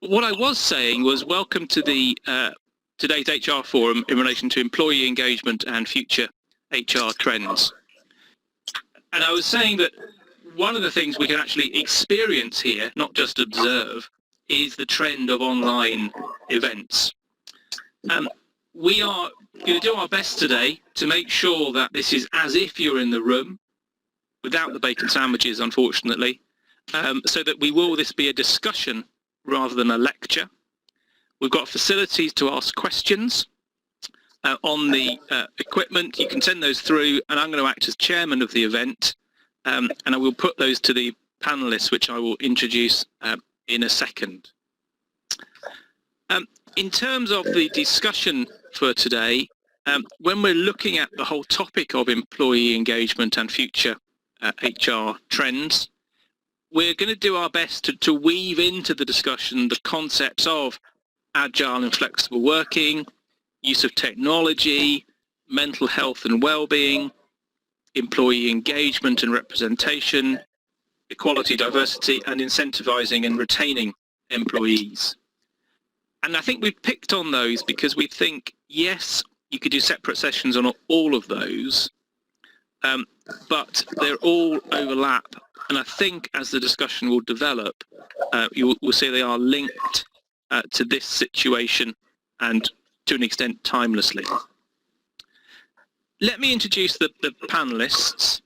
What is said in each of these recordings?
what I was saying was welcome to the today's HR forum in relation to employee engagement and future HR trends. And I was saying that one of the things we can actually experience here, not just observe, is the trend of online events. We are going to do our best today to make sure that this is as if you're in the room, without the bacon sandwiches, unfortunately, so that this be a discussion rather than a lecture. We've got facilities to ask questions on the equipment. You can send those through, and I'm going to act as chairman of the event, and I will put those to the panelists, which I will introduce in a second. In terms of the discussion for today, when we're looking at the whole topic of employee engagement and future HR trends, we're going to do our best to weave into the discussion the concepts of agile and flexible working, use of technology, mental health and well-being, employee engagement and representation, equality, diversity, and incentivizing and retaining employees. And I think we've picked on those because we think, yes, you could do separate sessions on all of those, but they're all overlap. And I think as the discussion will develop, we'll see they are linked to this situation and to an extent timelessly. Let me introduce the panelists.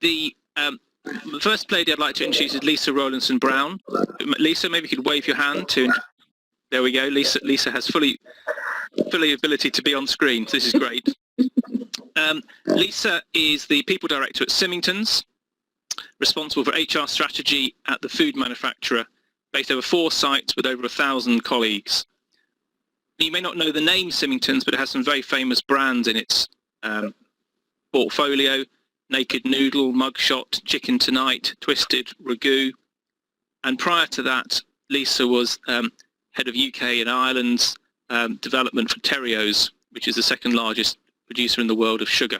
The first lady I'd like to introduce is Lisa Rowlinson-Brown. Lisa, maybe you could wave your hand to... There we go. Lisa has fully ability to be on screen, so this is great. Lisa is the People Director at Symington's, responsible for HR strategy at the food manufacturer, based over 4 sites with over 1,000 colleagues. You may not know the name Symington's, but it has some very famous brands in its portfolio: Naked Noodle, Mugshot, Chicken Tonight, Twisted, Ragu. And prior to that, Lisa was head of UK and Ireland's development for Terrios, which is the second largest producer in the world of sugar,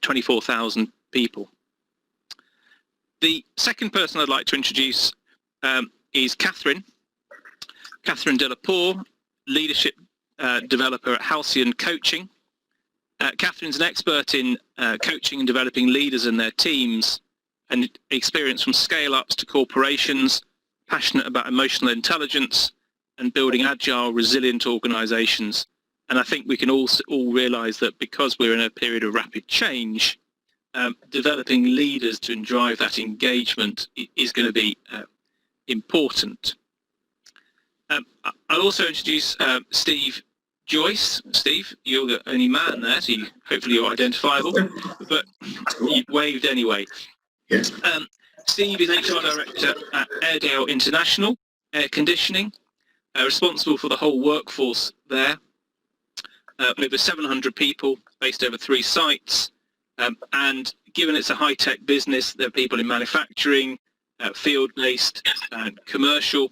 24,000 people. The second person I'd like to introduce is Catherine de la Poer, leadership developer at Halcyon Coaching. Catherine's an expert in coaching and developing leaders and their teams, and experience from scale-ups to corporations, passionate about emotional intelligence and building agile, resilient organizations. And I think we can all realize that because we're in a period of rapid change, developing leaders to drive that engagement is going to be important. I'll also introduce Steve Joyce. Steve, you're the only man there, so hopefully you're identifiable, but you waved anyway. Yes. Steve is HR Director at Airedale International Air Conditioning, responsible for the whole workforce there. Over 700 people, based over 3 sites, and given it's a high-tech business, there are people in manufacturing, field-based, and commercial,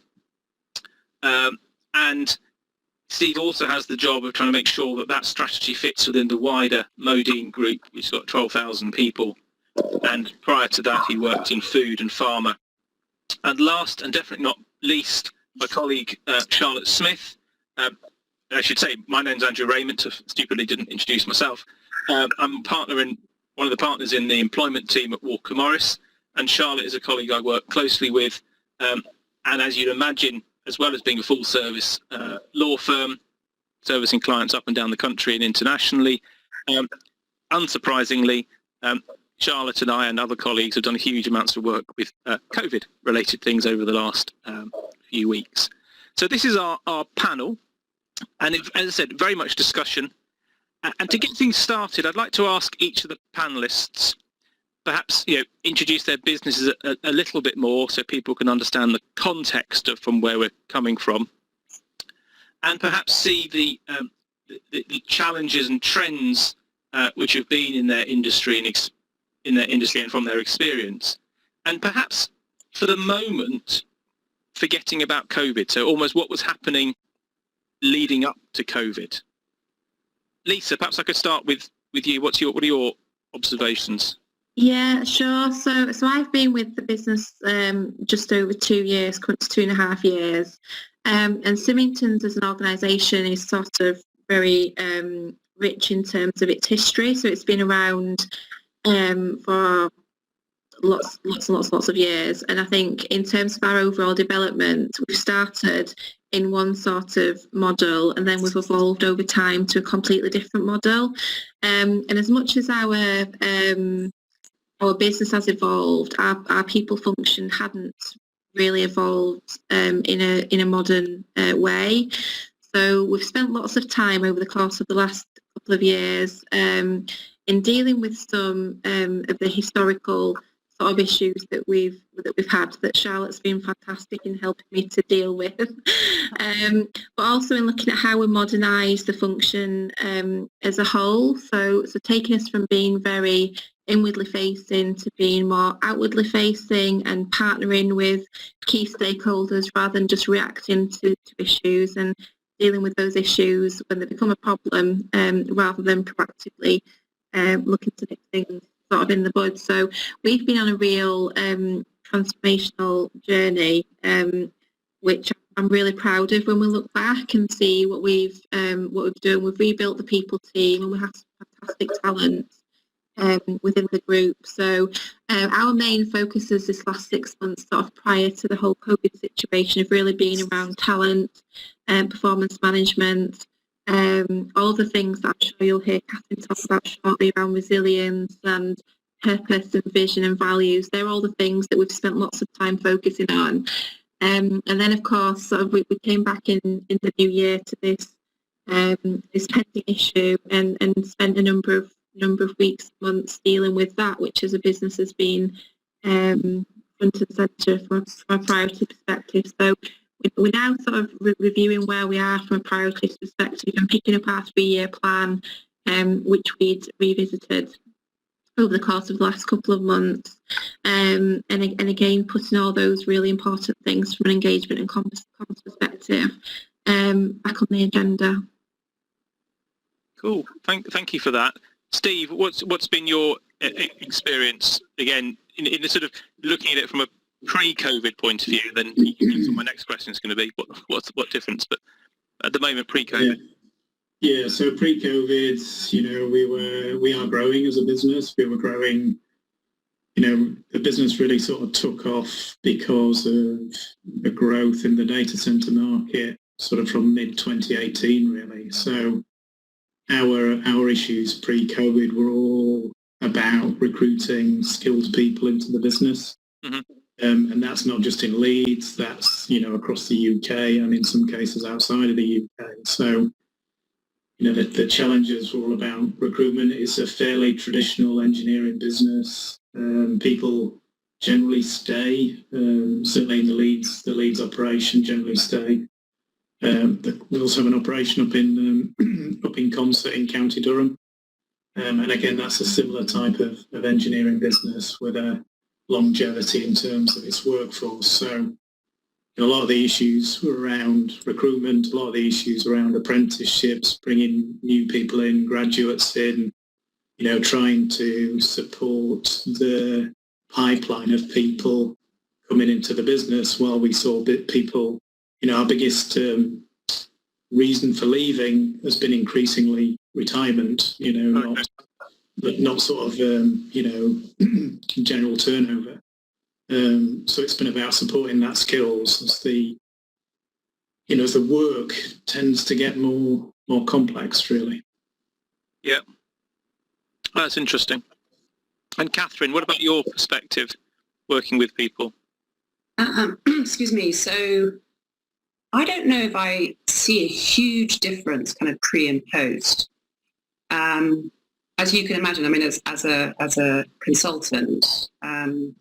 and Steve also has the job of trying to make sure that that strategy fits within the wider Modine group, which has got 12,000 people. And prior to that, he worked in food and pharma. And last, and definitely not least, my colleague Charlotte Smith. I should say my name's Andrew Rayment. I stupidly didn't introduce myself. I'm one of the partners in the employment team at Walker Morris, and Charlotte is a colleague I work closely with. And as you'd imagine, as well as being a full-service law firm, servicing clients up and down the country and internationally, unsurprisingly, Charlotte and I and other colleagues have done huge amounts of work with COVID-related things over the last few weeks. So this is our panel, and as I said, very much discussion. And to get things started, I'd like to ask each of the panelists perhaps introduce their businesses a little bit more so people can understand the context from where we're coming from, and perhaps see the challenges and trends which have been in their industry and from their experience, and perhaps for the moment forgetting about COVID, so almost what was happening leading up to COVID. Lisa, perhaps I could start with you. What are your observations? Yeah, sure. So I've been with the business just over 2 years, coming to 2.5 years. And Symington's as an organisation is sort of very rich in terms of its history. So it's been around for lots of years. And I think in terms of our overall development, we've started in one sort of model and then we've evolved over time to a completely different model. And as much as our business has evolved, our people function hadn't really evolved in a modern way. So we've spent lots of time over the course of the last couple of years in dealing with some of the historical sort of issues that we've had, that Charlotte's been fantastic in helping me to deal with, but also in looking at how we modernise the function as a whole. So taking us from being very inwardly facing to being more outwardly facing and partnering with key stakeholders rather than just reacting to issues and dealing with those issues when they become a problem rather than proactively looking to nip things sort of in the bud. So we've been on a real transformational journey, which I'm really proud of when we look back and see what we've done. We've rebuilt the people team and we have some fantastic talent within the group. So our main focuses this last 6 months, sort of prior to the whole COVID situation, have really been around talent and performance management, all the things that I'm sure you'll hear Catherine talk about shortly around resilience and purpose and vision and values. They're all the things that we've spent lots of time focusing on. And then, of course, sort of we came back in the new year to this pending issue and spent a number of weeks, months dealing with that, which as a business has been front and centre from a priority perspective. So we're now sort of reviewing where we are from a priorities perspective and picking up our 3-year plan, which we'd revisited over the course of the last couple of months, and again putting all those really important things from an engagement and comms perspective back on the agenda. Cool. Thank you for that. Steve, what's been your experience, again, in the sort of looking at it from a pre-COVID point of view? Then my next question is going to be what difference, but at the moment, pre-COVID. Yeah, so pre-COVID, we are growing as a business. We were growing, the business really sort of took off because of the growth in the data center market, sort of from mid-2018, really. So our issues pre-COVID were all about recruiting skilled people into the business. Mm-hmm. And that's not just in Leeds, that's, across the UK and in some cases outside of the UK. So, the challenges were all about recruitment. It's a fairly traditional engineering business. People generally stay, certainly in the Leeds operation generally stay. We also have an operation up in Consett in County Durham. And again, that's a similar type of engineering business with a longevity in terms of its workforce. So a lot of the issues were around recruitment, a lot of the issues around apprenticeships, bringing new people in, graduates in, trying to support the pipeline of people coming into the business while we saw people, our biggest reason for leaving has been increasingly retirement, not sort of, general turnover. So it's been about supporting that skills as the work tends to get more complex, really. Yeah, that's interesting. And Catherine, what about your perspective working with people? Excuse me. So I don't know if I see a huge difference kind of pre and post. As you can imagine, I mean, as a consultant, in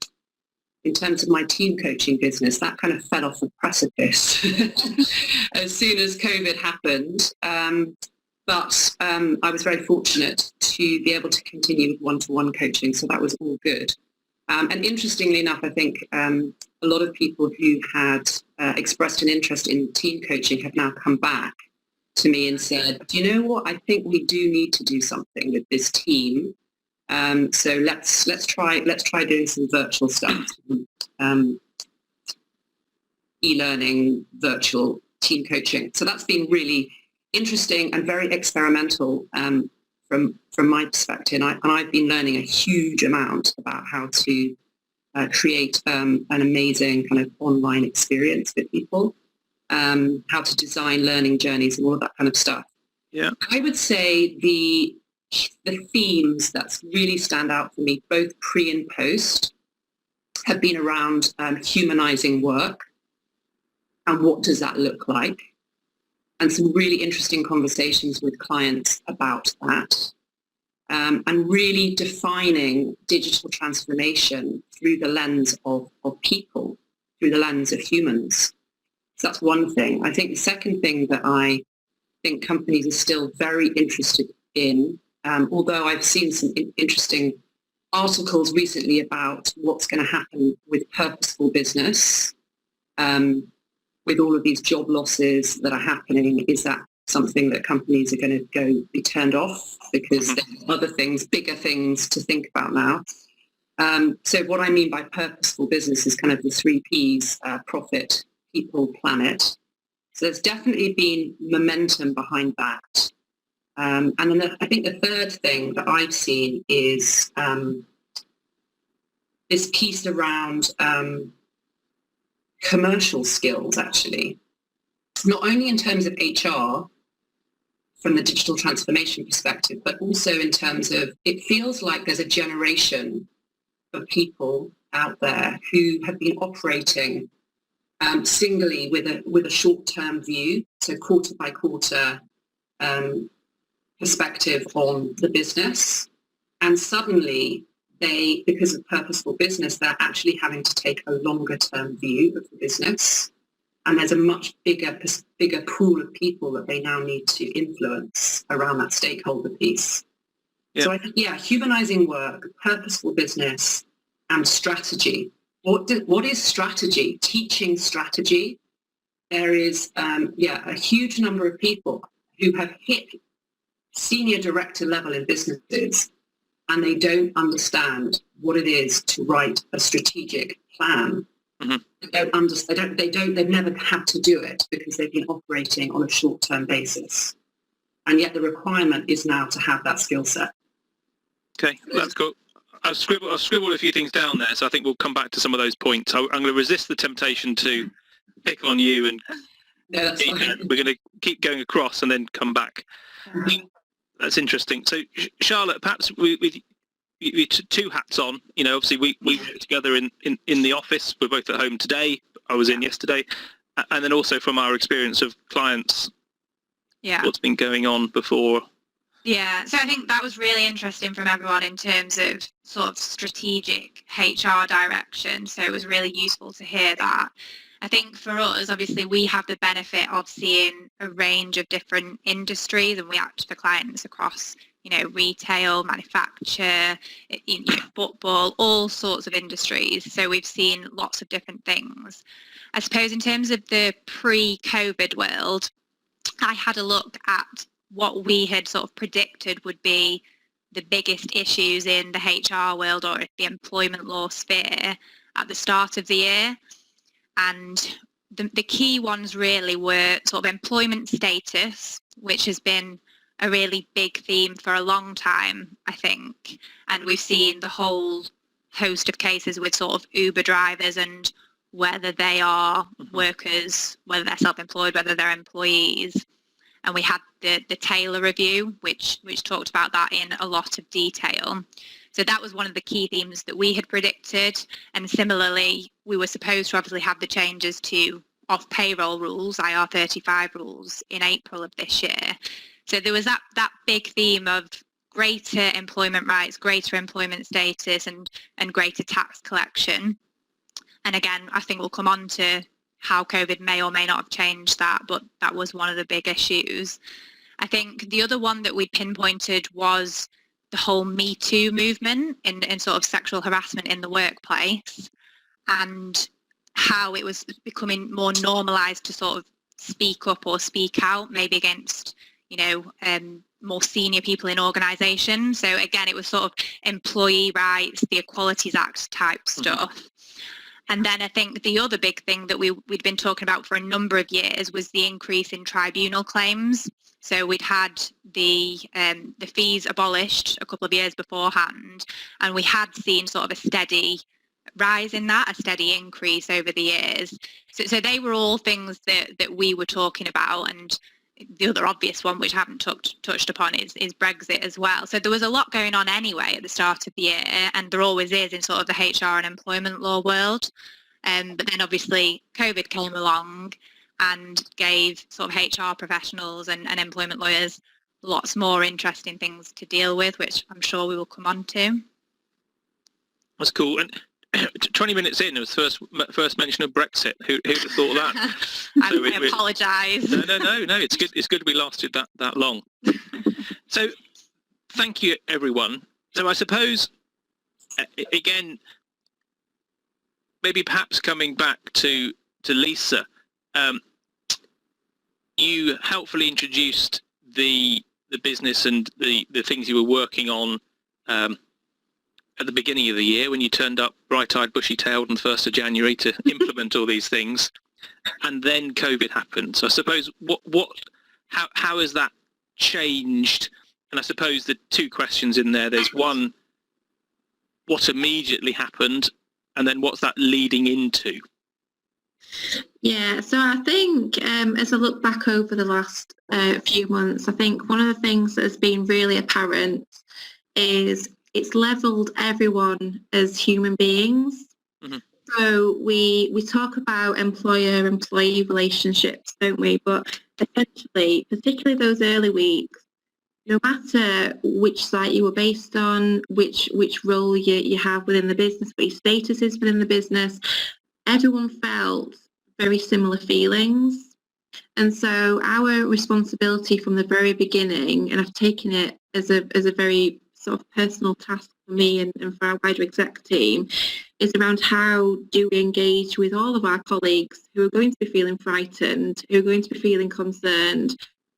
terms of my team coaching business, that kind of fell off the precipice as soon as COVID happened. But I was very fortunate to be able to continue with one-to-one coaching, so that was all good. And interestingly enough, I think a lot of people who had expressed an interest in team coaching have now come back to me and said, do you know what, I think we do need to do something with this team So let's try doing some virtual stuff, e-learning, virtual team coaching. So that's been really interesting and very experimental from my perspective. And I've been learning a huge amount about how to create an amazing kind of online experience with people, how to design learning journeys and all of that kind of stuff. Yeah, I would say the themes that really stand out for me, both pre and post, have been around humanizing work and what does that look like, and some really interesting conversations with clients about that, and really defining digital transformation through the lens of people, through the lens of humans. So that's one thing. I think the second thing that I think companies are still very interested in, although I've seen some interesting articles recently about what's going to happen with purposeful business, with all of these job losses that are happening. Is that something that companies are going to be turned off because there's other things, bigger things to think about now? So what I mean by purposeful business is kind of the 3 Ps, profit, people, planet. So there's definitely been momentum behind that. And then I think the third thing that I've seen is this piece around commercial skills, actually, not only in terms of HR from the digital transformation perspective, but also in terms of, it feels like there's a generation of people out there who have been operating singly with a short-term view, so quarter by quarter perspective on the business, and suddenly they, because of purposeful business, they're actually having to take a longer-term view of the business, and there's a much bigger pool of people that they now need to influence around that stakeholder piece. Yeah. So I think, humanizing work, purposeful business, and strategy. What is strategy? Teaching strategy. There is, a huge number of people who have hit senior director level in businesses, and they don't understand what it is to write a strategic plan. Mm-hmm. They've never had to do it because they've been operating on a short-term basis. And yet the requirement is now to have that skill set. Okay, that's cool. I've scribbled a few things down there, so I think we'll come back to some of those points. I'm going to resist the temptation to pick on you, and we're going to keep going across and then come back. Mm-hmm. That's interesting. So, Charlotte, perhaps we 2 hats on. You know, obviously we work together in the office. We're both at home today. I was in yesterday, and then also from our experience of clients. Yeah. What's been going on before? Yeah, so I think that was really interesting from everyone in terms of sort of strategic HR direction. So it was really useful to hear that. I think for us, obviously, we have the benefit of seeing a range of different industries, and we act for clients across, retail, manufacture, football, all sorts of industries. So we've seen lots of different things. I suppose in terms of the pre-COVID world, I had a look at what we had sort of predicted would be the biggest issues in the HR world or the employment law sphere at the start of the year. And the key ones really were sort of employment status, which has been a really big theme for a long time, I think. And we've seen the whole host of cases with sort of Uber drivers and whether they are workers, whether they're self-employed, whether they're employees. And we had the Taylor review, which talked about that in a lot of detail. So that was one of the key themes that we had predicted. And similarly, we were supposed to obviously have the changes to off-payroll rules, IR35 rules, in April of this year. So there was that big theme of greater employment rights, greater employment status, and greater tax collection. And again, I think we'll come on to how COVID may or may not have changed that, but that was one of the big issues. I think the other one that we pinpointed was the whole Me Too movement in sort of sexual harassment in the workplace, and how it was becoming more normalised to sort of speak up or speak out, maybe against more senior people in organisation. So again, it was sort of employee rights, the Equalities Act type stuff. And then I think the other big thing that we'd been talking about for a number of years was the increase in tribunal claims. So we'd had the fees abolished a couple of years beforehand, and we had seen sort of a steady rise in that, a steady increase over the years. So they were all things that we were talking about. And the other obvious one, which I haven't touched upon, is Brexit as well. So there was a lot going on anyway at the start of the year, and there always is in sort of the HR and employment law world. But then obviously COVID came along and gave sort of HR professionals and employment lawyers lots more interesting things to deal with, which I'm sure we will come on to. That's cool. And 20 minutes in, it was first mention of Brexit. Who'd have thought that? I apologise. No. It's good we lasted that long. So, thank you, everyone. So I suppose, again, maybe perhaps coming back to Lisa, you helpfully introduced the business and the things you were working on at the beginning of the year when you turned up bright-eyed, bushy-tailed on the 1st of January to implement all these things, and then COVID happened. So I suppose how has that changed? And I suppose the two questions in there, there's one, what immediately happened, and then what's that leading into? Yeah, so I think as I look back over the last few months, I think one of the things that has been really apparent is it's levelled everyone as human beings. Mm-hmm. So we talk about employer-employee relationships, don't we? But essentially, particularly those early weeks, no matter which site you were based on, which role you have within the business, what your status is within the business, everyone felt very similar feelings. And so our responsibility from the very beginning, and I've taken it as a very sort of personal task for me and for our wider exec team, is around how do we engage with all of our colleagues who are going to be feeling frightened, who are going to be feeling concerned,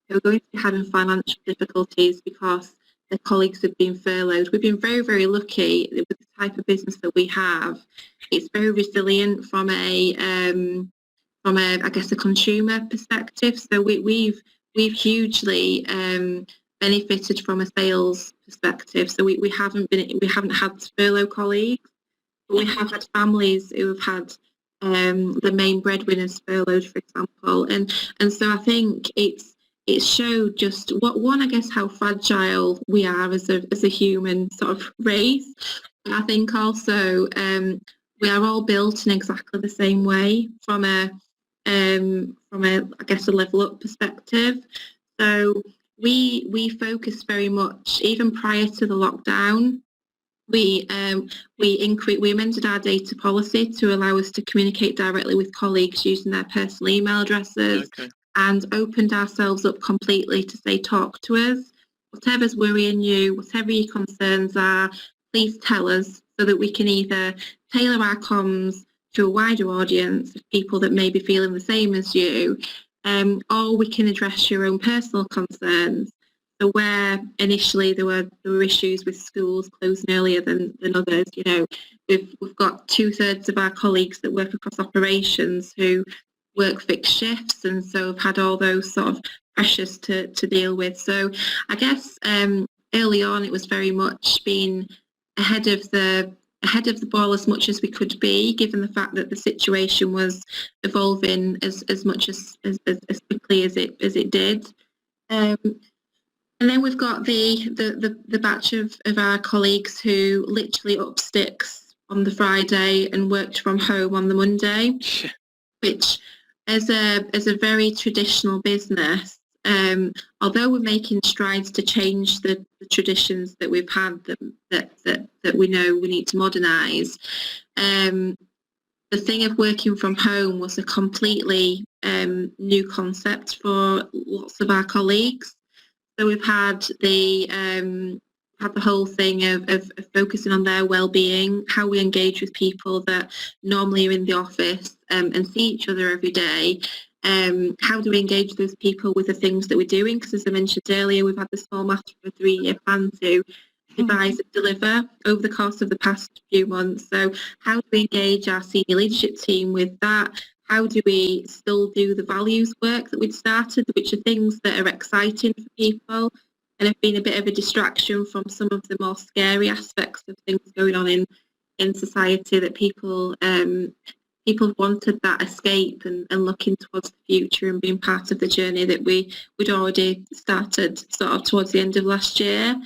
who are going to be having financial difficulties because their colleagues have been furloughed. We've been very, very lucky with the type of business that we have. It's very resilient from a I guess a consumer perspective. So we've hugely benefited from a sales perspective. So we haven't had furlough colleagues, but we have had families who have had the main breadwinners furloughed, for example. And so I think it showed just I guess how fragile we are as a human sort of race. But I think also we are all built in exactly the same way from a I guess a level up perspective. So we focused very much, even prior to the lockdown, we amended our data policy to allow us to communicate directly with colleagues using their personal email addresses. Okay. And opened ourselves up completely to say, talk to us, whatever's worrying you, whatever your concerns are, please tell us, so that we can either tailor our comms to a wider audience of people that may be feeling the same as you, or we can address your own personal concerns. So where initially there were issues with schools closing earlier than others, we've got 2/3 of our colleagues that work across operations who work fixed shifts, and so have had all those sort of pressures to deal with. So I guess early on it was very much being ahead of the ball as much as we could be, given the fact that the situation was evolving as much as quickly as it did. And then we've got the batch of our colleagues who literally up sticks on the Friday and worked from home on the Monday, which as a very traditional business, although we're making strides to change the traditions that we've had that we know we need to modernise, the thing of working from home was a completely new concept for lots of our colleagues. So we've had the whole thing of focusing on their well-being, how we engage with people that normally are in the office and see each other every day. How do we engage those people with the things that we're doing? Because as I mentioned earlier, we've had the Small Matter of a 3-year plan to devise and deliver over the course of the past few months. So how do we engage our senior leadership team with that? How do we still do the values work that we'd started, which are things that are exciting for people and have been a bit of a distraction from some of the more scary aspects of things going on in society, that people wanted that escape and looking towards the future and being part of the journey that we'd already started sort of towards the end of last year.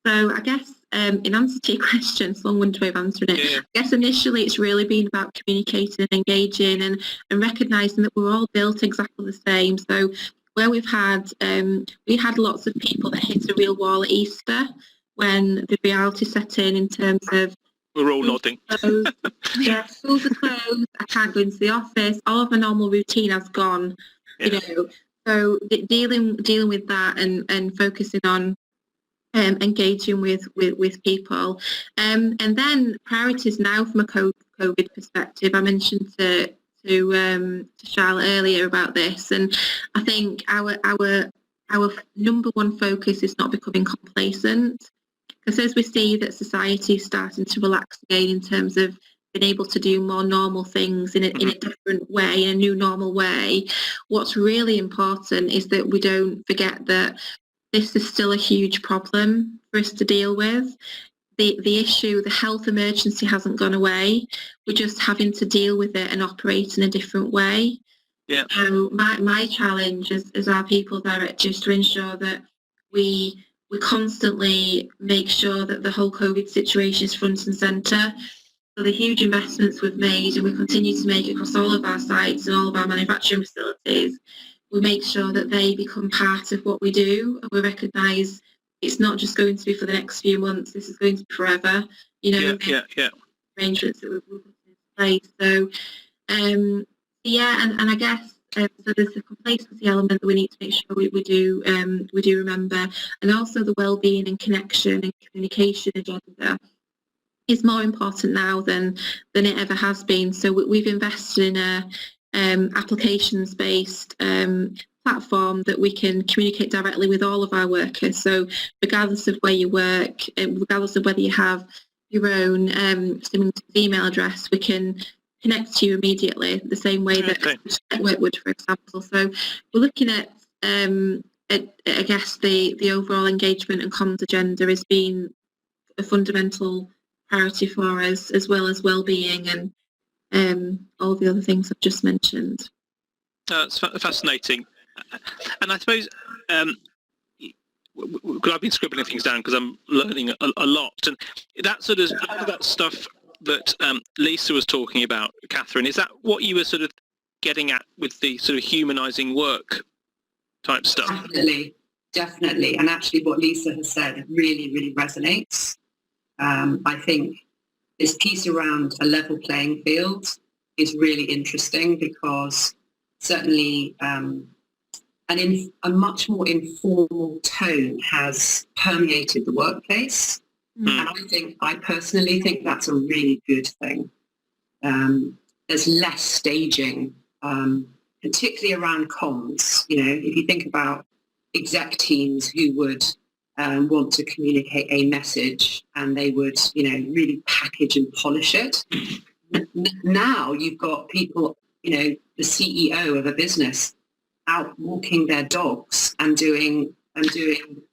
So I guess in answer to your question, it's a long-winded way of answering it. Yeah. I guess initially it's really been about communicating and engaging and recognising that we're all built exactly the same. So where we had lots of people that hit a real wall at Easter when the reality set in terms of We're all nodding. Yeah, schools are closed, I can't go into the office, all of my normal routine has gone, Yeah. So dealing with that and focusing on engaging with people. And then priorities now from a COVID perspective. I mentioned to Charlotte earlier about this, and I think our number one focus is not becoming complacent, because as we see that society is starting to relax again in terms of being able to do more normal things in a different way, in a new normal way, what's really important is that we don't forget that this is still a huge problem for us to deal with. The issue, the health emergency hasn't gone away. We're just having to deal with it and operate in a different way. Yeah. So my challenge as our people director is to ensure that we constantly make sure that the whole COVID situation is front and centre. So the huge investments we've made and we continue to make across all of our sites and all of our manufacturing facilities, we make sure that they become part of what we do, and we recognise it's not just going to be for the next few months, this is going to be forever, Yeah. arrangements that we've put in place. So and I guess so there's the complacency element that we need to make sure we do remember, and also the wellbeing and connection and communication agenda is more important now than it ever has been. So we've invested in a applications-based platform that we can communicate directly with all of our workers. So regardless of where you work, regardless of whether you have your own Symington email address, we can connect to you immediately the same way that a network would, for example. So we're looking at I guess the overall engagement and comms agenda has been a fundamental priority for us, as well as well-being and all the other things I've just mentioned. It's fascinating. And I suppose, because I've been scribbling things down because I'm learning a lot, and that sort of that stuff that Lisa was talking about, Catherine, is that what you were sort of getting at with the sort of humanising work type stuff? Definitely. And actually what Lisa has said really, really resonates. I think this piece around a level playing field is really interesting, because certainly a much more informal tone has permeated the workplace. And I personally think that's a really good thing. There's less staging, particularly around comms. If you think about exec teams who would want to communicate a message, and they would, really package and polish it. Now you've got people, the CEO of a business out walking their dogs and doing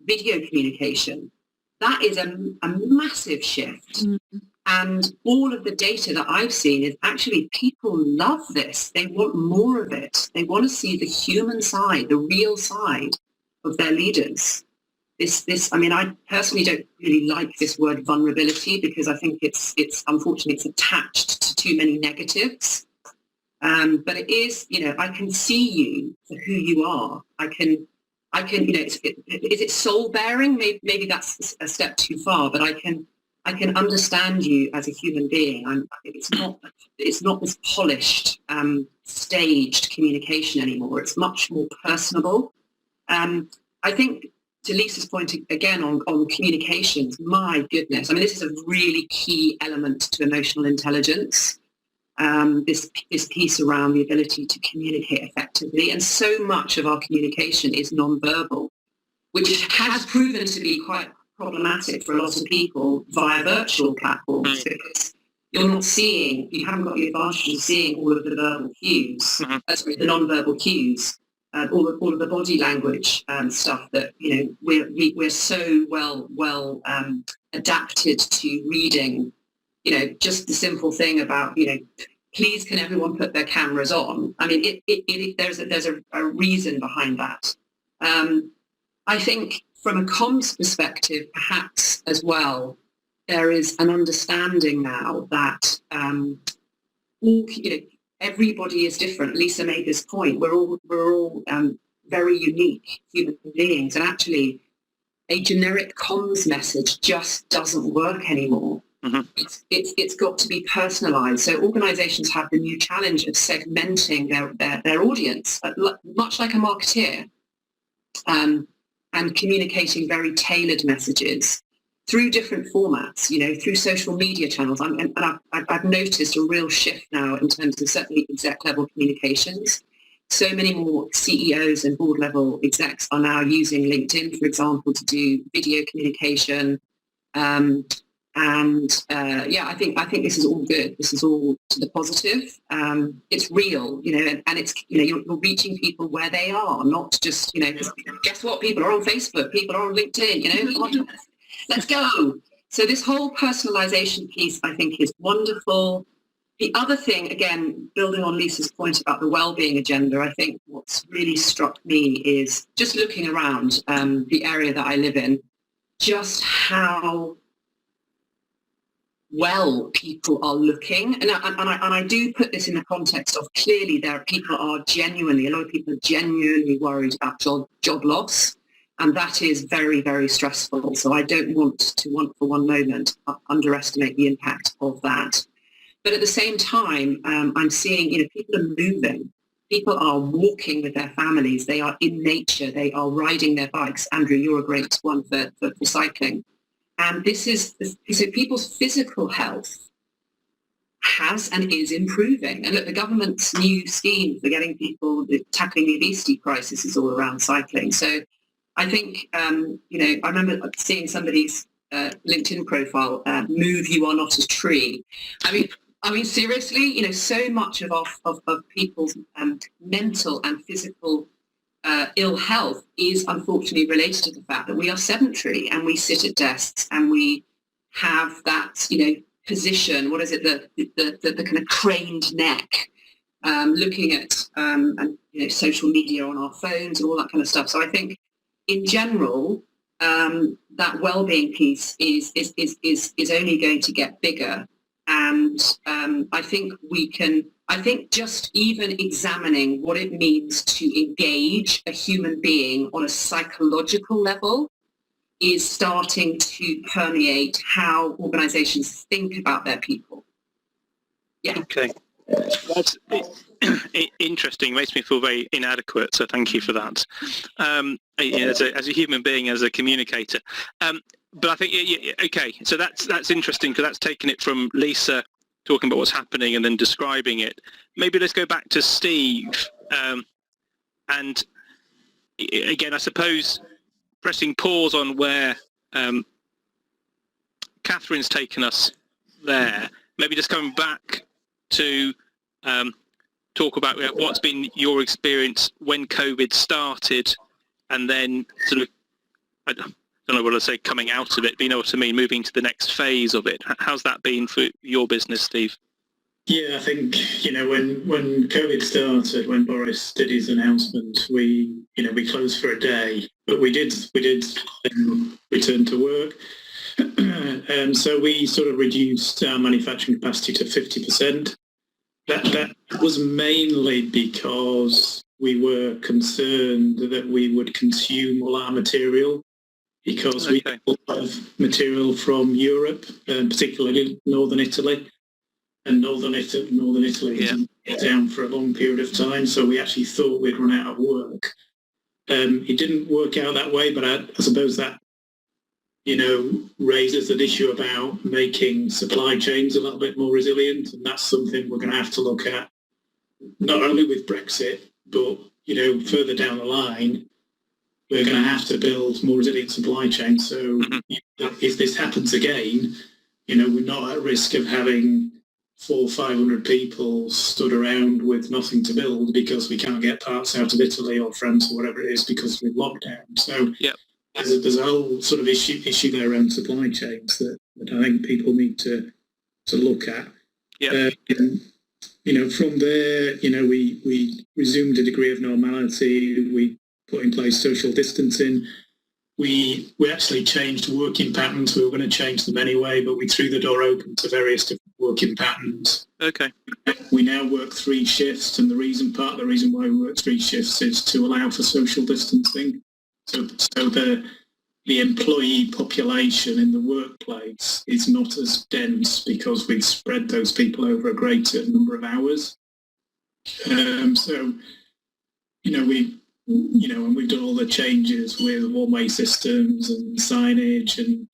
video communication. That is a massive shift. And all of the data that I've seen is actually people love this. They want more of it. They want to see the human side, the real side of their leaders. I personally don't really like this word vulnerability, because I think it's unfortunately it's attached to too many negatives. But it is, I can see you for who you are. I can, is it soul bearing? Maybe that's a step too far, but I can understand you as a human being. It's not this polished, staged communication anymore. It's much more personable. I think, to Lisa's point again on communications, my goodness, this is a really key element to emotional intelligence. this piece around the ability to communicate effectively. And so much of our communication is non-verbal, which has proven to be quite problematic for a lot of people via virtual platforms, because you haven't got the advantage of seeing all of the verbal cues, the non-verbal cues, all of the body language stuff that we're so well adapted to reading. Just the simple thing about please can everyone put their cameras on? I mean, there's a reason behind that. I think from a comms perspective, perhaps as well, there is an understanding now that everybody is different. Lisa made this point. We're all very unique human beings, and actually, a generic comms message just doesn't work anymore. It's got to be personalised. So organisations have the new challenge of segmenting their audience, much like a marketeer, and communicating very tailored messages through different formats, through social media channels. And I've noticed a real shift now in terms of certainly exec level communications. So many more CEOs and board level execs are now using LinkedIn, for example, to do video communication. I think this is all good. This is all to the positive. It's real, and it's, you're reaching people where they are, not just, guess what? People are on Facebook, people are on LinkedIn, let's go. So this whole personalization piece, I think, is wonderful. The other thing, again, building on Lisa's point about the well-being agenda, I think what's really struck me is just looking around the area that I live in, just how well people are looking. And I do put this in the context of, clearly a lot of people are genuinely worried about job loss. And that is very, very stressful. So I don't want for one moment underestimate the impact of that. But at the same time, I'm seeing, people are moving. People are walking with their families. They are in nature. They are riding their bikes. Andrew, you're a great one for cycling. And this is, so people's physical health has and is improving. And look, the government's new scheme for getting people, tackling the obesity crisis is all around cycling. So I think, I remember seeing somebody's LinkedIn profile, move, you are not a tree. I mean, seriously, so much of people's mental and physical ill health is unfortunately related to the fact that we are sedentary and we sit at desks and we have that, position, what is it, the kind of craned neck, looking at social media on our phones and all that kind of stuff. So I think in general, that well-being piece is only going to get bigger. And I think just even examining what it means to engage a human being on a psychological level is starting to permeate how organizations think about their people. Yeah. Okay. That's interesting. Makes me feel very inadequate, so thank you for that. As a human being, as a communicator. But I think, okay, so that's interesting, because that's taking it from Lisa talking about what's happening and then describing it. Maybe let's go back to Steve. And again, I suppose pressing pause on where Catherine's taken us there, maybe just coming back to talk about what's been your experience when COVID started, and then sort of, I don't know what I say, coming out of it, but you know what I mean, moving to the next phase of it. How's that been for your business, Steve? Yeah, I think, when COVID started, when Boris did his announcement, we closed for a day, but we did return to work. And so we sort of reduced our manufacturing capacity to 50%. That was mainly because we were concerned that we would consume all our material, because we have material from Europe, particularly Northern Italy. And Northern Italy is down for a long period of time, so we actually thought we'd run out of work. It didn't work out that way, but I suppose that raises an issue about making supply chains a little bit more resilient, and that's something we're going to have to look at, not only with Brexit, but further down the line, we're going to have to build more resilient supply chains. So if this happens again, we're not at risk of having 400 or 500 people stood around with nothing to build because we can't get parts out of Italy or France or whatever it is because we're locked down. So there's a whole sort of issue there around supply chains that I think people need to look at. From there, we resumed a degree of normality. We put in place social distancing. We actually changed working patterns. We were going to change them anyway, but we threw the door open to various different working patterns. Okay. We now work 3 shifts, and part of the reason why we work 3 shifts is to allow for social distancing. So the employee population in the workplace is not as dense because we've spread those people over a greater number of hours. And we've done all the changes with one-way systems and signage and,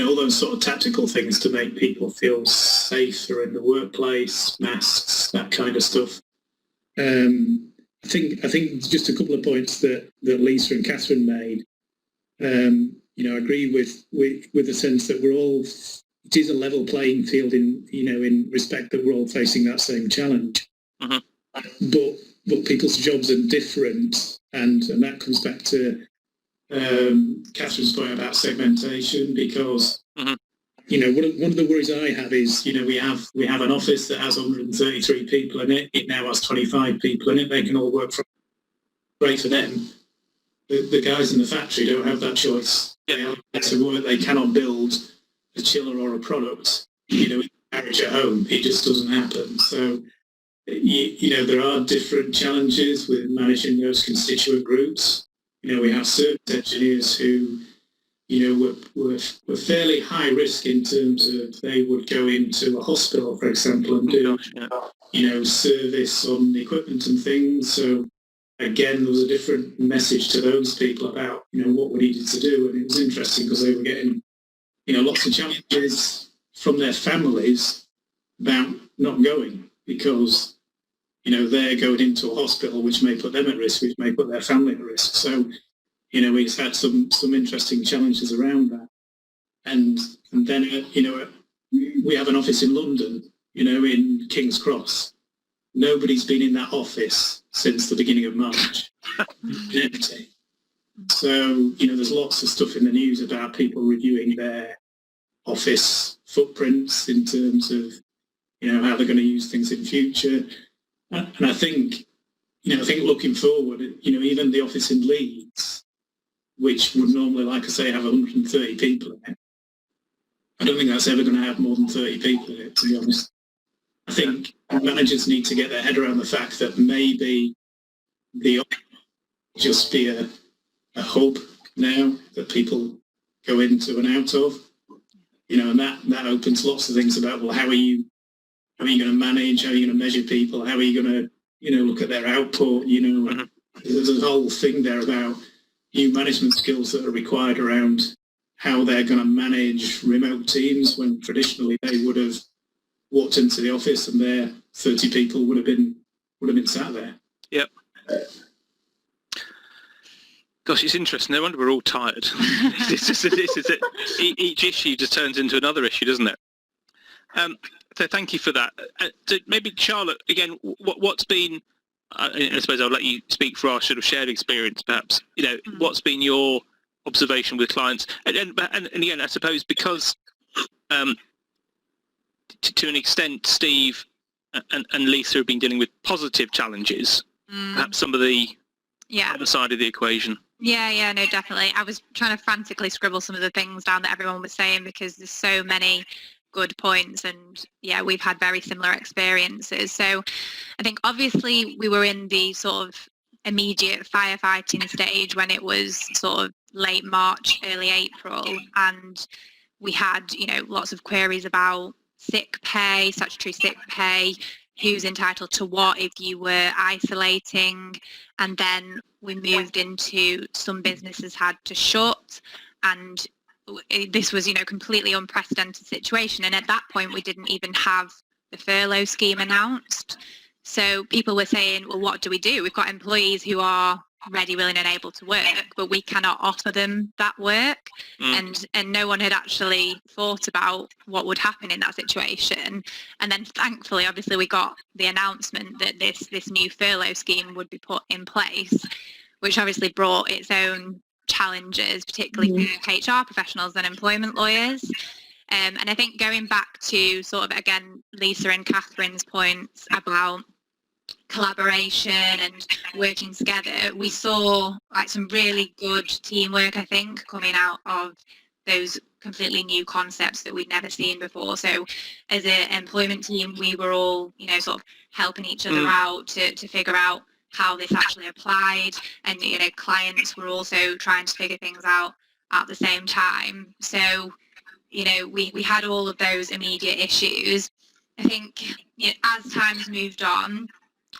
all those sort of tactical things to make people feel safer in the workplace, masks, that kind of stuff. I think just a couple of points that Lisa and Catherine made. I agree with the sense that it is a level playing field in respect that we're all facing that same challenge. But people's jobs are different, and that comes back to Catherine's point about segmentation, because one of the worries I have is we have an office that has 133 people in it. It now has 25 people in it. They can all work from. Great for them. The guys in the factory don't have that choice. To work, they cannot build a chiller or a product. Marriage at home, it just doesn't happen. So. There are different challenges with managing those constituent groups. We have service engineers who, were fairly high risk in terms of they would go into a hospital, for example, and do, service on the equipment and things. So again, there was a different message to those people about, what we needed to do. And it was interesting because they were getting, lots of challenges from their families about not going because they're going into a hospital, which may put them at risk, which may put their family at risk. So, we've had some interesting challenges around that. And then, we have an office in London, in King's Cross. Nobody's been in that office since the beginning of March. Empty. So, there's lots of stuff in the news about people reviewing their office footprints in terms of, how they're going to use things in future. And I think looking forward, even the office in Leeds, which would normally, like I say, have 130 people in it, I don't think that's ever going to have more than 30 people in it, to be honest. I think managers need to get their head around the fact that maybe the office will just be a hub now that people go into and out of, and that opens lots of things about, well, how are you going to manage? How are you going to measure people? How are you going to, look at their output? There's a whole thing there about new management skills that are required around how they're going to manage remote teams when traditionally they would have walked into the office and their 30 people would have been sat there. Yep. Gosh, it's interesting. No wonder we're all tired. Each issue just turns into another issue, doesn't it? So thank you for that. Maybe Charlotte, again, what's been, I suppose I'll let you speak for our sort of shared experience perhaps, what's been your observation with clients? And again, I suppose because to an extent, Steve and Lisa have been dealing with positive challenges, perhaps some of the other side of the equation. Yeah, no, definitely. I was trying to frantically scribble some of the things down that everyone was saying because there's so many good points, and we've had very similar experiences. So I think obviously we were in the sort of immediate firefighting stage when it was sort of late March, early April, and we had lots of queries about sick pay, statutory sick pay, who's entitled to what if you were isolating, and then we moved into some businesses had to shut, and this was, completely unprecedented situation. And at that point, we didn't even have the furlough scheme announced. So people were saying, well, what do we do? We've got employees who are ready, willing and able to work, but we cannot offer them that work. And no one had actually thought about what would happen in that situation. And then thankfully, obviously, we got the announcement that this new furlough scheme would be put in place, which obviously brought its own challenges, particularly for HR professionals and employment lawyers. And I think going back to sort of, again, Lisa and Catherine's points about collaboration and working together, we saw like some really good teamwork, I think, coming out of those completely new concepts that we'd never seen before. So as an employment team, we were all, sort of helping each other out to figure out how this actually applied, and clients were also trying to figure things out at the same time. So we had all of those immediate issues. I think as time's moved on,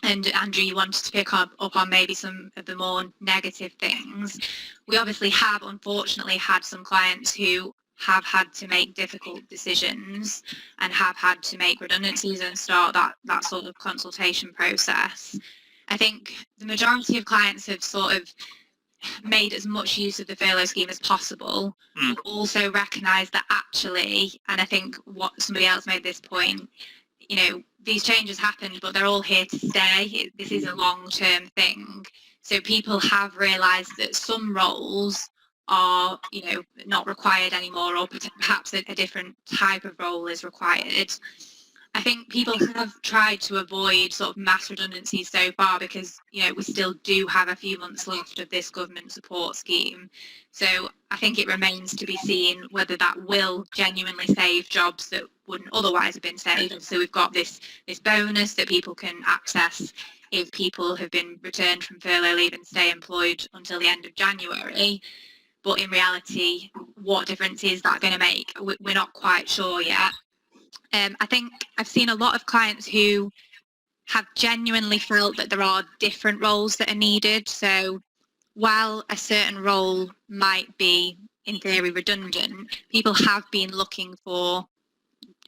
and Andrew, you wanted to pick up on maybe some of the more negative things, we obviously have unfortunately had some clients who have had to make difficult decisions and have had to make redundancies and start that sort of consultation process. I think the majority of clients have sort of made as much use of the furlough scheme as possible, but also recognise that actually, and I think what somebody else made this point, these changes happened, but they're all here to stay. This is a long-term thing. So people have realised that some roles are, not required anymore, or perhaps a different type of role is required. I think people have tried to avoid sort of mass redundancies so far because, we still do have a few months left of this government support scheme. So I think it remains to be seen whether that will genuinely save jobs that wouldn't otherwise have been saved. So we've got this bonus that people can access if people have been returned from furlough leave and stay employed until the end of January. But in reality, what difference is that going to make? We're not quite sure yet. I think I've seen a lot of clients who have genuinely felt that there are different roles that are needed. So while a certain role might be, in theory, redundant, people have been looking for,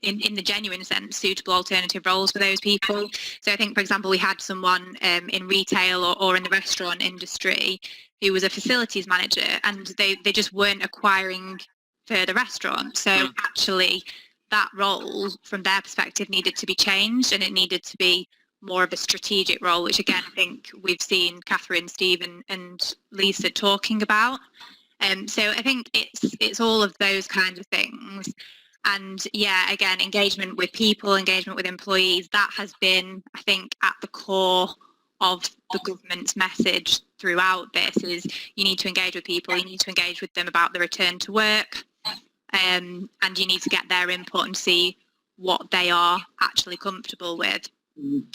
in the genuine sense, suitable alternative roles for those people. So I think, for example, we had someone in retail or in the restaurant industry who was a facilities manager, and they just weren't acquiring further restaurants. So actually, that role, from their perspective, needed to be changed, and it needed to be more of a strategic role, which again, I think we've seen Catherine, Steve and Lisa talking about. So I think it's all of those kinds of things. And yeah, again, engagement with people, engagement with employees, that has been, I think, at the core of the government's message throughout this is you need to engage with people, you need to engage with them about the return to work. And you need to get their input and see what they are actually comfortable with.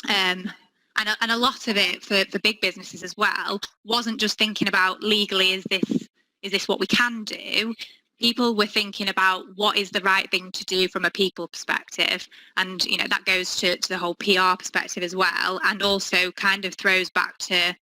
And a lot of it for big businesses as well wasn't just thinking about legally, is this what we can do? People were thinking about what is the right thing to do from a people perspective. And, that goes to the whole PR perspective as well, and also kind of throws back to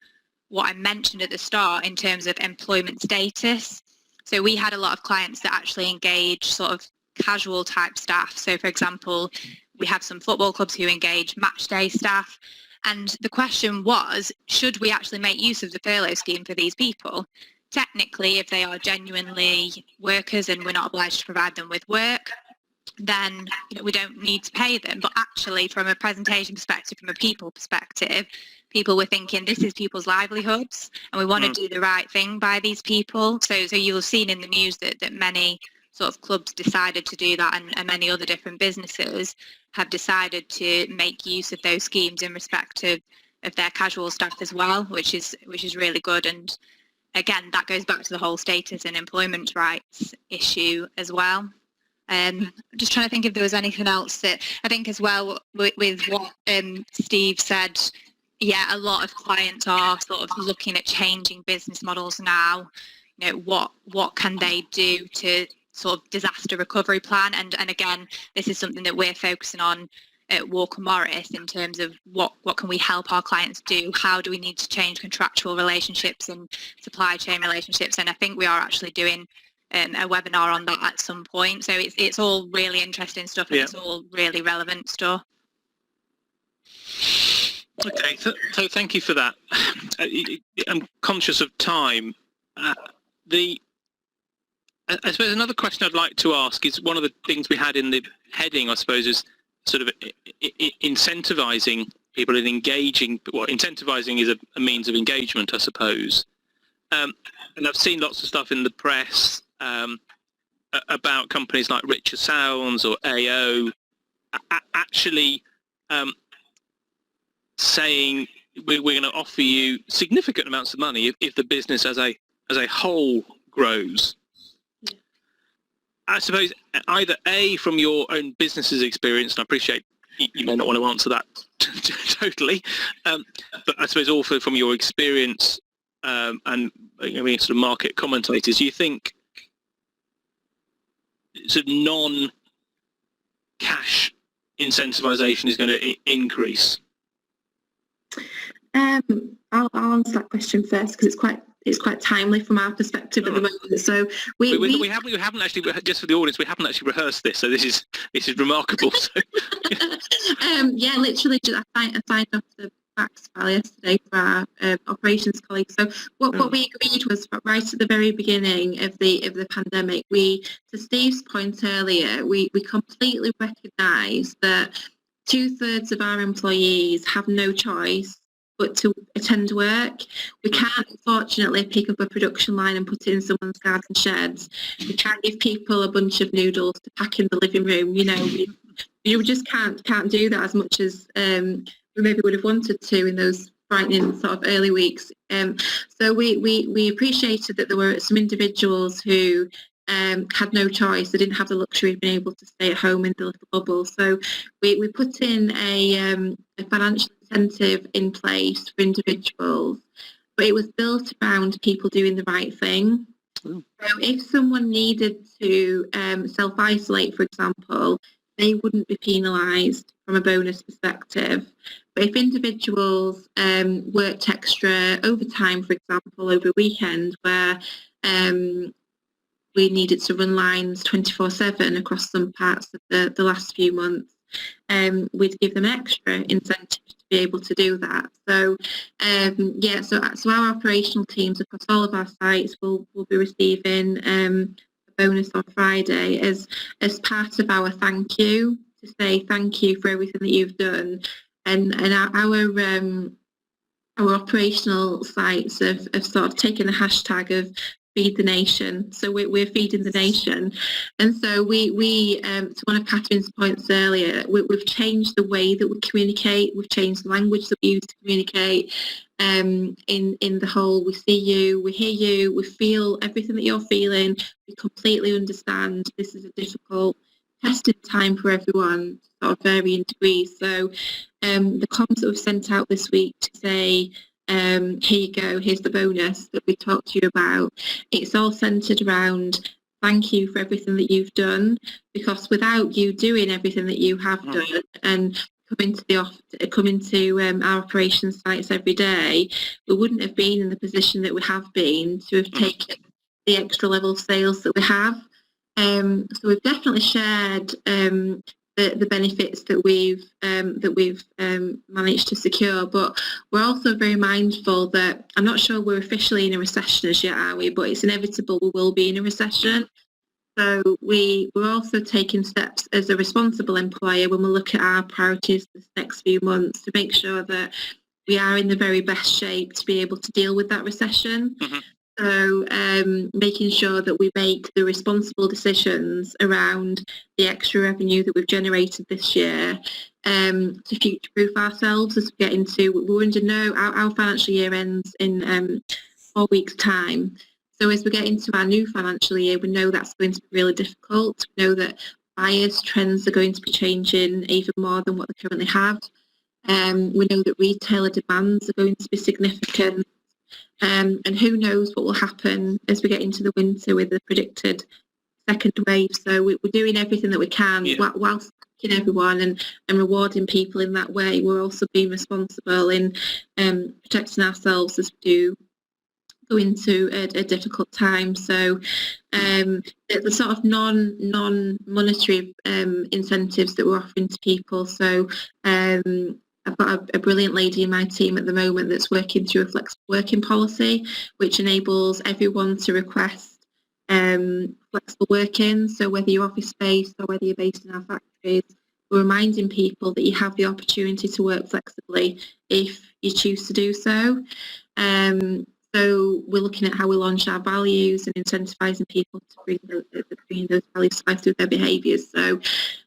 what I mentioned at the start in terms of employment status. So we had a lot of clients that actually engage sort of casual type staff. So for example, we have some football clubs who engage match day staff. And the question was, should we actually make use of the furlough scheme for these people? Technically, if they are genuinely workers and we're not obliged to provide them with work, then we don't need to pay them. But actually, from a presentation perspective, from a people perspective, people were thinking this is people's livelihoods and we want to do the right thing by these people. So you'll have seen in the news that many sort of clubs decided to do that, and many other different businesses have decided to make use of those schemes in respect of their casual staff as well, which is really good. And again, that goes back to the whole status and employment rights issue as well. I'm just trying to think if there was anything else that I think as well with what Steve said. Yeah, a lot of clients are sort of looking at changing business models now. What can they do to sort of disaster recovery plan? And again, this is something that we're focusing on at Walker Morris in terms of what can we help our clients do? How do we need to change contractual relationships and supply chain relationships? And I think we are actually doing a webinar on that at some point. So it's all really interesting stuff, and it's all really relevant stuff. Okay, so thank you for that. I'm conscious of time. I suppose another question I'd like to ask is, one of the things we had in the heading, I suppose, is sort of incentivising people and engaging. Well, incentivising is a means of engagement, I suppose. And I've seen lots of stuff in the press about companies like Richer Sounds or AO actually saying we're going to offer you significant amounts of money if the business as a whole grows. I suppose either A, from your own business's experience, and I appreciate you may not want to answer that totally, but I suppose also from your experience and I mean sort of market commentators, do you think sort of non-cash incentivization is going to increase? I'll answer that question first, because it's quite timely from our perspective at the moment. So we haven't actually, just for the audience, we haven't actually rehearsed this, so this is remarkable. So. Yeah, literally, I signed off the facts file yesterday for our operations colleagues. So what we agreed was, right at the very beginning of the pandemic, to Steve's point earlier, we completely recognise that 2/3 of our employees have no choice but to attend work. We can't, unfortunately, pick up a production line and put it in someone's garden sheds. We can't give people a bunch of noodles to pack in the living room. You know, we just can't do that as much as we maybe would have wanted to in those frightening sort of early weeks. So we appreciated that there were some individuals who had no choice. They didn't have the luxury of being able to stay at home in the little bubble. So we put in a financial incentive in place for individuals, but it was built around people doing the right thing. So if someone needed to self-isolate, for example, they wouldn't be penalised from a bonus perspective. But if individuals worked extra overtime, for example, over a weekend where we needed to run lines 24/7 across some parts of the last few months, we'd give them extra incentive to be able to do that. So so our operational teams across all of our sites will be receiving a bonus on Friday as part of our thank you, to say thank you for everything that you've done. And our operational sites have sort of taken the hashtag of feed the nation. So we're feeding the nation. And so we to one of Catherine's points earlier, we've changed the way that we communicate. We've changed the language that we use to communicate. In the whole, we see you, we hear you, we feel everything that you're feeling. We completely understand this is a difficult testing time for everyone, sort of varying degrees. So the comms that we've sent out this week to say, here you go, here's the bonus that we talked to you about. It's all centred around thank you for everything that you've done, because without you doing everything that you have done and coming to our operations sites every day, we wouldn't have been in the position that we have been to have taken the extra level of sales that we have. So we've definitely shared the benefits that we've managed to secure, but we're also very mindful that I'm not sure we're officially in a recession as yet, are we? But it's inevitable we will be in a recession. So we're also taking steps as a responsible employer when we look at our priorities this next few months to make sure that we are in the very best shape to be able to deal with that recession. So making sure that we make the responsible decisions around the extra revenue that we've generated this year to future-proof ourselves as we get into, we're under our financial year ends in 4 weeks' time. So as we get into our new financial year, we know that's going to be really difficult. We know that buyers' trends are going to be changing even more than what they currently have. We know that retailer demands are going to be significant. And who knows what will happen as we get into the winter with the predicted second wave. So we're doing everything that we can whilst thanking everyone and rewarding people in that way. We're also being responsible in protecting ourselves as we do go into a difficult time. So the sort of non-monetary incentives that we're offering to people. So I've got a brilliant lady in my team at the moment that's working through a flexible working policy, which enables everyone to request flexible working. So whether you're office-based or whether you're based in our factories, we're reminding people that you have the opportunity to work flexibly if you choose to do so. So we're looking at how we launch our values and incentivising people to bring those values to life through their behaviours. So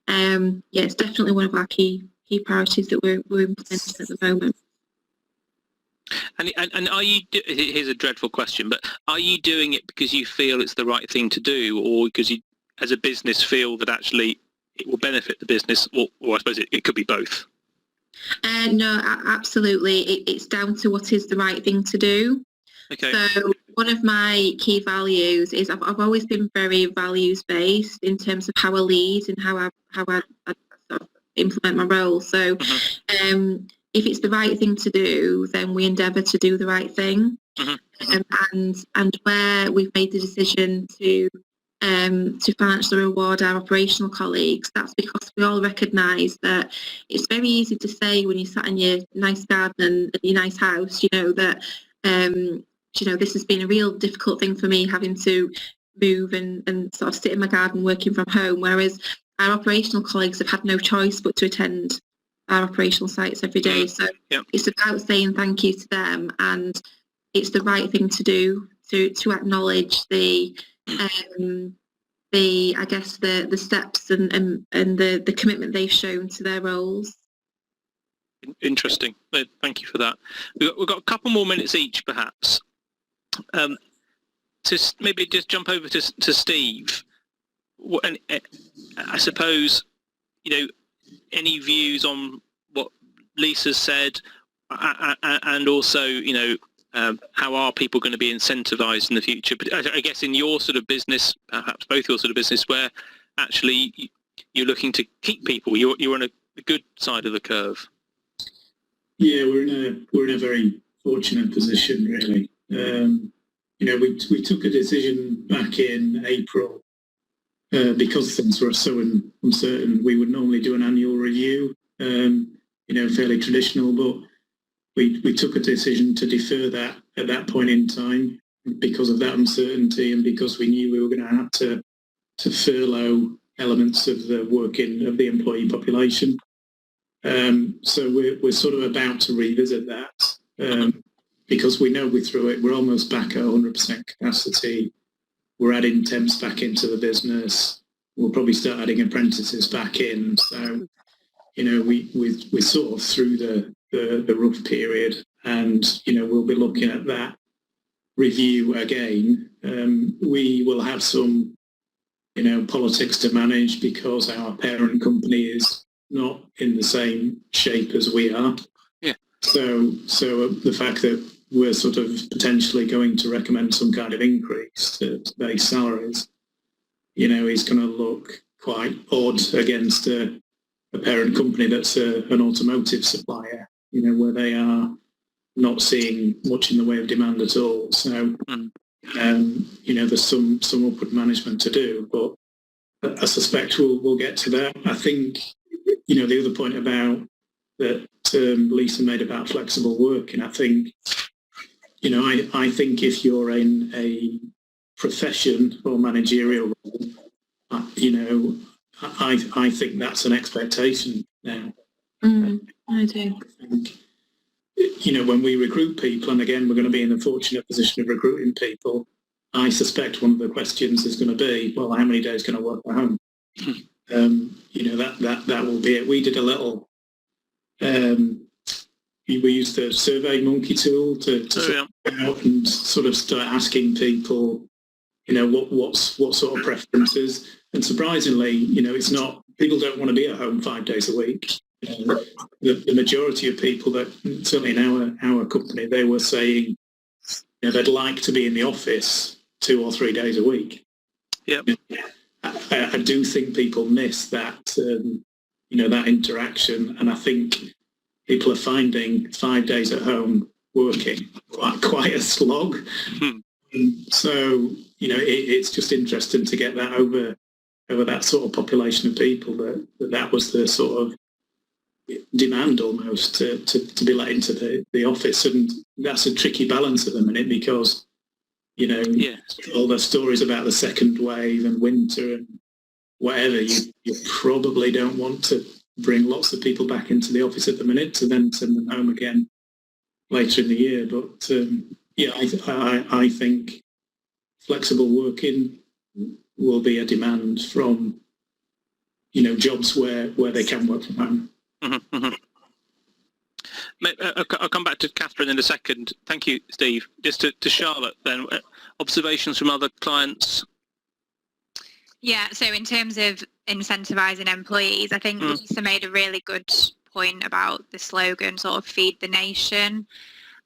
it's definitely one of our key priorities that we're implementing at the moment. And are you? Here's a dreadful question, but are you doing it because you feel it's the right thing to do, or because you, as a business, feel that actually it will benefit the business, or I suppose it could be both? No, absolutely. It's down to what is the right thing to do. Okay. So one of my key values is I've always been very values based in terms of how I lead and how I sort of implement my role. So if it's the right thing to do, then we endeavour to do the right thing. And where we've made the decision to financially reward our operational colleagues, that's because we all recognise that it's very easy to say when you sat in your nice garden and your nice house, that this has been a real difficult thing for me, having to move and sort of sit in my garden working from home, whereas our operational colleagues have had no choice but to attend our operational sites every day. So it's about saying thank you to them, and it's the right thing to do to acknowledge the steps and the commitment they've shown to their roles. Interesting. Thank you for that. We've got a couple more minutes each, perhaps. To maybe just jump over to Steve. I suppose, any views on what Lisa's said, and also, how are people going to be incentivised in the future? But I guess in your sort of business, perhaps both your sort of business, where actually you're looking to keep people, you're on a good side of the curve. Yeah, we're in a very fortunate position, really. We took a decision back in April because things were so uncertain. We would normally do an annual review, fairly traditional, but we took a decision to defer that at that point in time because of that uncertainty, and because we knew we were going to have to furlough elements of the working of the employee population. So we're sort of about to revisit that because we know we're through it. We're almost back at 100% capacity. We're adding temps back into the business. We'll probably start adding apprentices back in. So, we're sort of through the rough period, and, we'll be looking at that review again. We will have some, politics to manage because our parent company is not in the same shape as we are. Yeah. So the fact that we're sort of potentially going to recommend some kind of increase to base salaries, is going to look quite odd against a parent company that's an automotive supplier, where they are not seeing much in the way of demand at all. So, there's some upward management to do, but I suspect we'll get to that. I think, the other point about that Lisa made about flexible working, I think, I think if you're in a profession or managerial role, I think that's an expectation now. I do. When we recruit people, and again, we're going to be in the fortunate position of recruiting people, I suspect one of the questions is going to be, well, how many days can I work at home? That will be it. We did a little, we used the Survey Monkey tool to out and sort of start asking people, what sort of preferences. And surprisingly, it's not, people don't want to be at home 5 days a week. The majority of people that, certainly in our company, they were saying they'd like to be in the office 2 or 3 days a week. Yep. I do think people miss that, that interaction, and I think people are finding 5 days at home working, quite a slog. So, it's just interesting to get that over that sort of population of people that was the sort of demand almost to be let into the office. And that's a tricky balance at the minute because, all the stories about the second wave and winter and whatever, you probably don't want to bring lots of people back into the office at the minute to then send them home again later in the year. But I think flexible working will be a demand from jobs where they can work from home. Mm-hmm, mm-hmm. I'll come back to Catherine in a second. Thank you, Steve. Just to Charlotte then, observations from other clients? Yeah, so in terms of incentivising employees, I think Lisa made a really good point about the slogan, sort of feed the nation.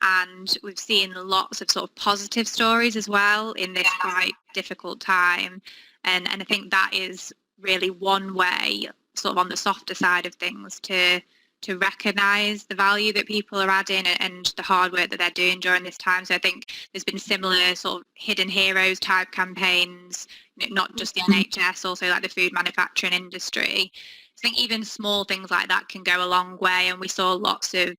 And we've seen lots of sort of positive stories as well in this quite difficult time. And I think that is really one way, sort of on the softer side of things, to recognise the value that people are adding and the hard work that they're doing during this time. So I think there's been similar sort of hidden heroes type campaigns, not just the NHS, also like the food manufacturing industry. I think even small things like that can go a long way, and we saw lots of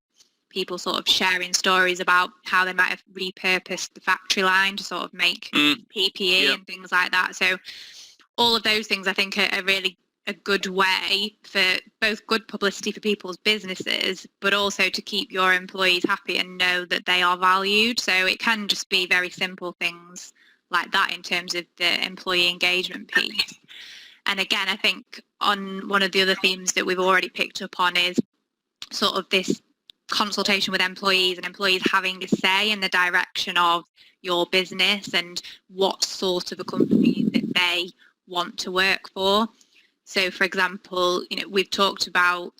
people sort of sharing stories about how they might have repurposed the factory line to sort of make PPE and things like that. So all of those things I think are really a good way for both good publicity for people's businesses, but also to keep your employees happy and know that they are valued. So it can just be very simple things like that in terms of the employee engagement piece. And again, I think on one of the other themes that we've already picked up on is sort of this consultation with employees and employees having a say in the direction of your business and what sort of a company that they want to work for. So, for example, we've talked about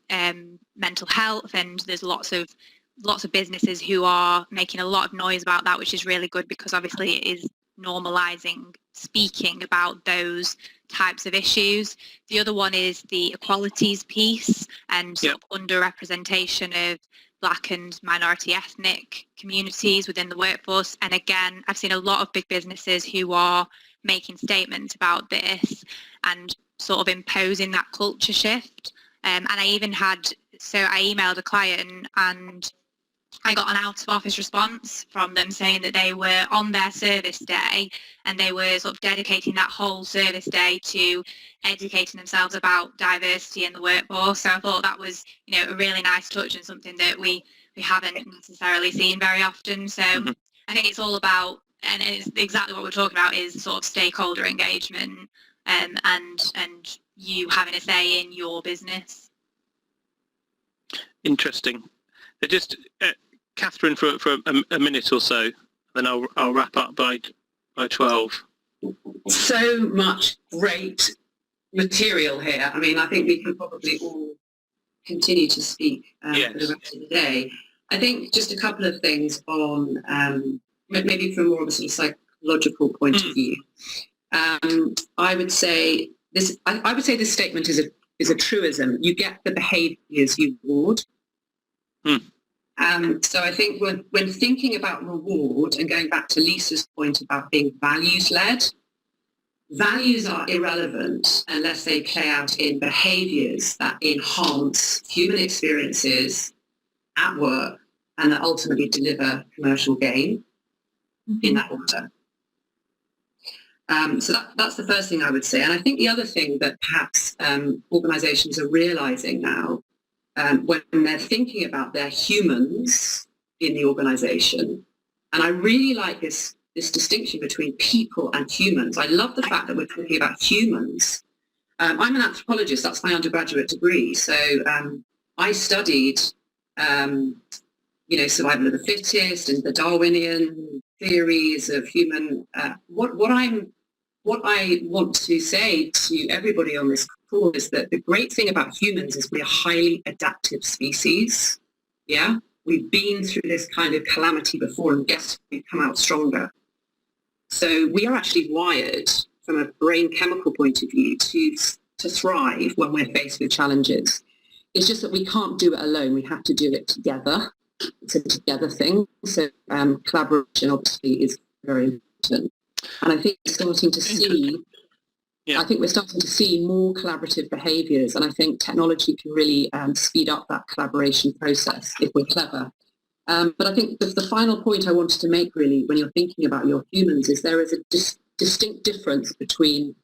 mental health, and there's lots of businesses who are making a lot of noise about that, which is really good because obviously it is normalising speaking about those types of issues. The other one is the equalities piece and sort of underrepresentation of Black and minority ethnic communities within the workforce. And again, I've seen a lot of big businesses who are making statements about this and sort of imposing that culture shift. And I even I emailed a client and I got an out of office response from them saying that they were on their service day and they were sort of dedicating that whole service day to educating themselves about diversity in the workforce. So I thought that was, a really nice touch and something that we haven't necessarily seen very often. So I think it's all about, and it's exactly what we're talking about, is sort of stakeholder engagement and you having a say in your business. Interesting. Just Catherine for a minute or so, then I'll wrap up by 12. So much great material here. I mean, I think we can probably all continue to speak for the rest of the day. I think just a couple of things on maybe from more of a sort of psychological point of view. I would say this statement is a truism. You get the behaviours you reward. So I think when thinking about reward and going back to Lisa's point about being values-led, values are irrelevant unless they play out in behaviours that enhance human experiences at work and that ultimately deliver commercial gain in that order. So that's the first thing I would say. And I think the other thing that perhaps organisations are realising now, when they're thinking about their humans in the organisation, and I really like this distinction between people and humans. I love the fact that we're talking about humans. I'm an anthropologist, that's my undergraduate degree, so I studied survival of the fittest and the Darwinian theories of human. What I want to say to everybody on this call is that the great thing about humans is we're a highly adaptive species. Yeah, we've been through this kind of calamity before, and guess we've come out stronger. So we are actually wired from a brain chemical point of view to thrive when we're faced with challenges. It's just that we can't do it alone. We have to do it together. it's a together thing. So collaboration obviously is very important. And I think we're starting to see, more collaborative behaviours, and I think technology can really speed up that collaboration process if we're clever. But I think the final point I wanted to make really when you're thinking about your humans is there is a distinct difference between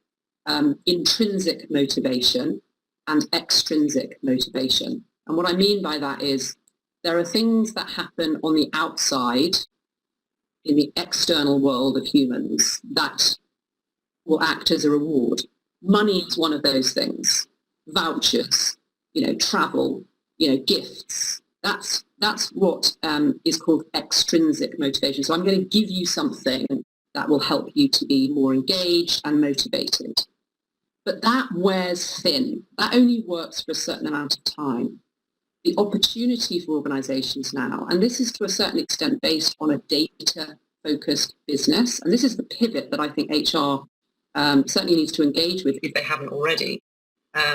intrinsic motivation and extrinsic motivation. And what I mean by that is there are things that happen on the outside in the external world of humans that will act as a reward. Money is one of those things. Vouchers, travel, gifts. That's what is called extrinsic motivation. So I'm going to give you something that will help you to be more engaged and motivated. But that wears thin. That only works for a certain amount of time. The opportunity for organisations now, and this is to a certain extent based on a data-focused business, and this is the pivot that I think HR certainly needs to engage with if they haven't already,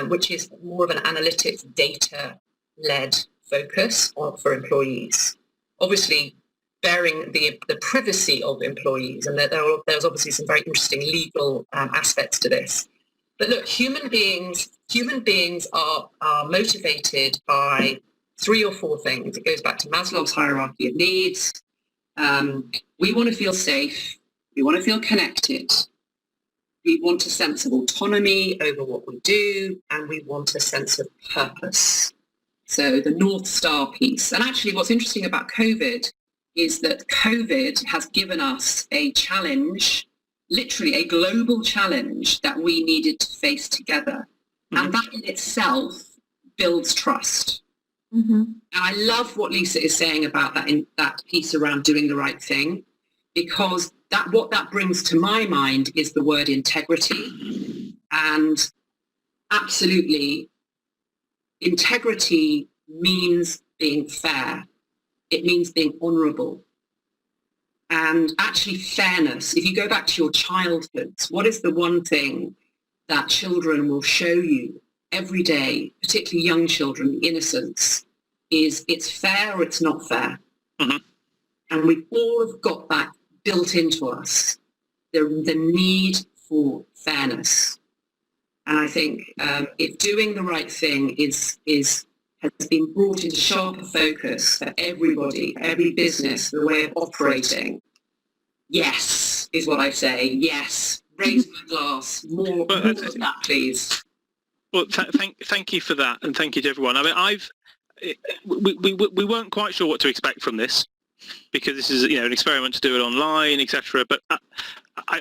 which is more of an analytics data-led focus for employees. Obviously, bearing the privacy of employees, and there's obviously some very interesting legal aspects to this. But look, human beings are motivated by 3 or 4 things. It goes back to Maslow's hierarchy of needs. We want to feel safe. We want to feel connected. We want a sense of autonomy over what we do, and we want a sense of purpose. So the North Star piece. And actually what's interesting about COVID is that COVID has given us a challenge, literally a global challenge that we needed to face together. Mm-hmm. And that in itself builds trust. Mm-hmm. And I love what Lisa is saying about that in that piece around doing the right thing, because what that brings to my mind is the word integrity. And absolutely, integrity means being fair. It means being honourable. And actually fairness, if you go back to your childhoods, what is the one thing that children will show you every day, particularly young children, innocence, is it's fair or it's not fair. Mm-hmm. And we all have got that built into us, the need for fairness. And I think if doing the right thing has been brought into sharper focus for everybody, every business, the way of operating, yes, is what I say. Yes, raise my glass. More of that, please. Well, thank you for that, and thank you to everyone. I mean, we weren't quite sure what to expect from this, because this is an experiment to do it online, etc. But I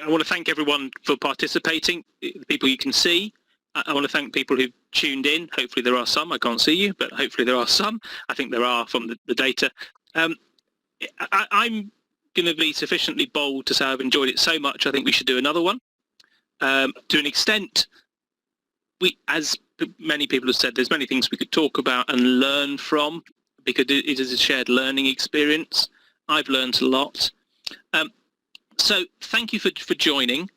want to thank everyone for participating, the people you can see. I want to thank people who've tuned in. Hopefully there are some. I can't see you, but hopefully there are some. I think there are from the data. I'm going to be sufficiently bold to say I've enjoyed it so much. I think we should do another one. To an extent, as many people have said, there's many things we could talk about and learn from, because it is a shared learning experience. I've learned a lot. So thank you for joining.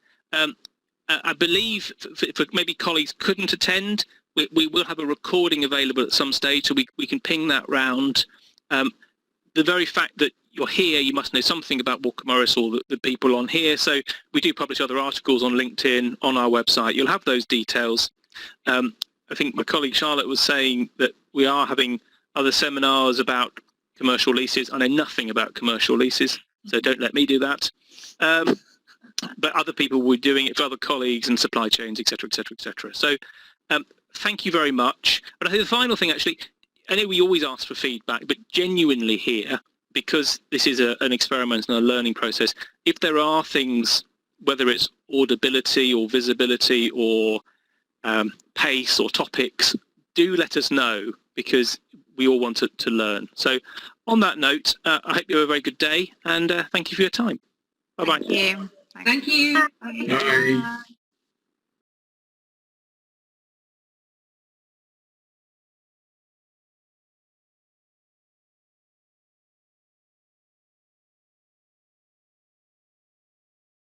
I believe for maybe colleagues couldn't attend, we will have a recording available at some stage, so we can ping that round. The very fact that you're here, you must know something about Walker Morris or the people on here. So we do publish other articles on LinkedIn, on our website. You'll have those details. I think my colleague Charlotte was saying that we are having other seminars about commercial leases. I know nothing about commercial leases, so don't let me do that. But other people were doing it for other colleagues and supply chains, etc., etc., etc. So thank you very much. But I think the final thing, actually, I know we always ask for feedback, but genuinely here, because this is an experiment and a learning process, if there are things, whether it's audibility or visibility or pace or topics, do let us know, because we all want to learn. So on that note, I hope you have a very good day, and thank you for your time. Bye-bye. Thank you. Thank you. Bye.